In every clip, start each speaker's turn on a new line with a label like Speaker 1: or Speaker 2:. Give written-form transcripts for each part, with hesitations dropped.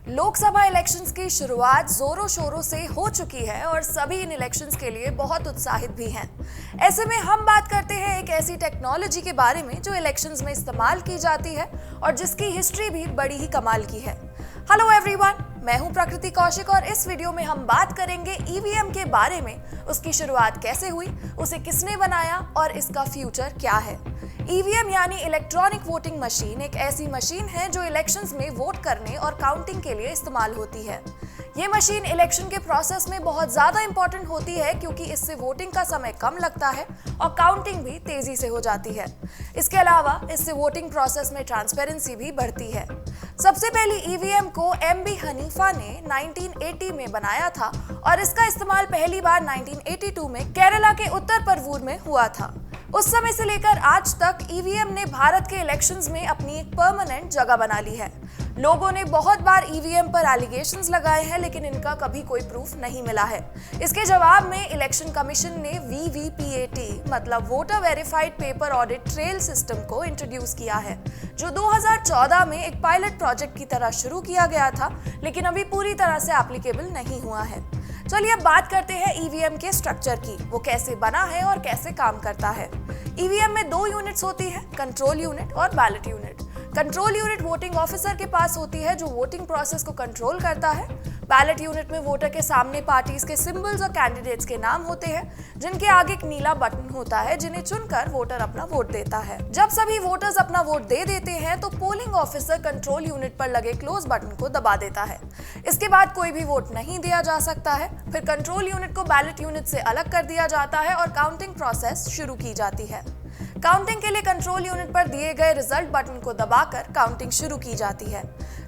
Speaker 1: Lok Sabha elections की शुरुआत जोरों शोरों से हो चुकी है और सभी इन इलेक्शंस के लिए बहुत उत्साहित भी हैं। ऐसे में हम बात करते हैं एक ऐसी टेक्नोलॉजी के बारे में जो इलेक्शंस में इस्तेमाल की जाती है और जिसकी हिस्ट्री भी बड़ी ही कमाल की है। हेलो एवरीवन, मैं हूं प्रकृति कौशिक और इस वीडियो में हम बात करेंगे ईवीएम के बारे में। उसकी शुरुआत कैसे हुई, उसे किसने बनाया और इसका फ्यूचर क्या है। ईवीएम यानी इलेक्ट्रॉनिक वोटिंग मशीन एक ऐसी मशीन है जो इलेक्शंस में वोट करने और काउंटिंग के लिए इस्तेमाल होती है। ये मशीन इलेक्शन के प्रोसेस में बहुत ज्यादा इंपॉर्टेंट होती है क्योंकि इससे वोटिंग का समय कम लगता है और काउंटिंग भी तेजी से हो जाती है। इसके अलावा इससे वोटिंग प्रोसेस में ट्रांसपेरेंसी भी बढ़ती है। सबसे पहले ईवीएम को एमबी हनीफा ने 1980 में बनाया था और इसका इस्तेमाल पहली बार 1982 में केरला के उत्तर परवूर में हुआ था। उस समय से लेकर आज तक ईवीएम ने भारत के इलेक्शंस में अपनी एक परमानेंट जगह बना ली है। लोगों ने बहुत बार ईवीएम पर एलिगेशंस लगाए हैं लेकिन इनका कभी कोई प्रूफ नहीं मिला है। इसके जवाब में इलेक्शन कमीशन ने वीवीपीएटी मतलब voter verified paper audit trail system को इंट्रोड्यूस किया है, जो 2014 में एक पायलट प्रोजेक्ट की तरह शुरू किया गया था लेकिन अभी पूरी तरह से एप्लीकेबल नहीं हुआ है। चलिए अब बात करते हैं ईवीएम के स्ट्रक्चर की, वो कैसे बना है और कैसे काम करता है। ईवीएम में दो यूनिट्स होती है, कंट्रोल यूनिट और ballot unit. Control unit voting officer के पास होती है जो वोटिंग प्रोसेस को कंट्रोल करता है। बैलेट यूनिट में वोटर के सामने पार्टीज के सिंबल्स और कैंडिडेट्स के नाम होते हैं जिनके आगे एक नीला बटन होता है जिन्हें चुनकर वोटर अपना वोट देता है। जब सभी वोटर्स अपना वोट दे देते हैं तो पोलिंग ऑफिसर कंट्रोल यूनिट पर लगे क्लोज बटन को दबा देता है। इसके बाद कोई भी वोट नहीं दिया जा सकता है। फिर कंट्रोल यूनिट को बैलेट यूनिट से अलग कर दिया जाता है और काउंटिंग प्रोसेस शुरू की जाती है। काउंटिंग के लिए कंट्रोल यूनिट पर दिए गए रिजल्ट बटन को दबाकर काउंटिंग शुरू की जाती है।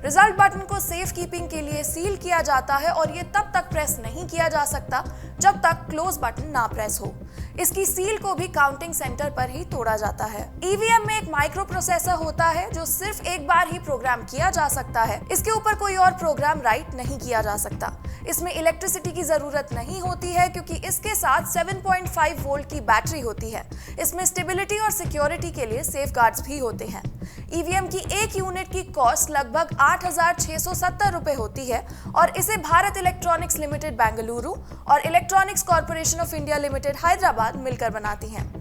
Speaker 1: रिजल्ट बटन को सेफ कीपिंग के लिए सील किया जाता है और ये तब तक प्रेस नहीं किया जा सकता जब तक क्लोज बटन ना प्रेस हो। इसकी सील को भी काउंटिंग सेंटर पर ही तोड़ा जाता है। ईवीएम में एक माइक्रो प्रोसेसर होता है जो सिर्फ एक बार ही प्रोग्राम किया जा सकता है। इसके ऊपर कोई और प्रोग्राम राइट नहीं किया जा सकता। इसमें इलेक्ट्रिसिटी की जरूरत नहीं होती है क्योंकि इसके साथ 7.5 वोल्ट की बैटरी होती है। इसमें स्टेबिलिटी और सिक्योरिटी के लिए सेफगार्ड्स भी होते हैं। ईवीएम की एक यूनिट की कॉस्ट लगभग 8,670 रुपए होती है और इसे भारत इलेक्ट्रॉनिक्स लिमिटेड बेंगलुरु और electronics corporation of India limited Hyderabad मिलकर बनाती हैं।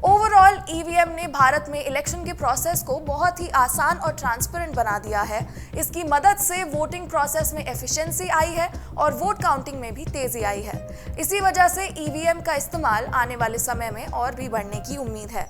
Speaker 1: ओवरऑल ईवीएम ने भारत में इलेक्शन के प्रोसेस को बहुत ही आसान और ट्रांसपेरेंट बना दिया है। इसकी मदद से वोटिंग प्रोसेस में एफिशिएंसी आई है और वोट काउंटिंग में भी तेजी आई है। इसी वजह से ईवीएम का इस्तेमाल आने वाले समय में और भी बढ़ने की उम्मीद है।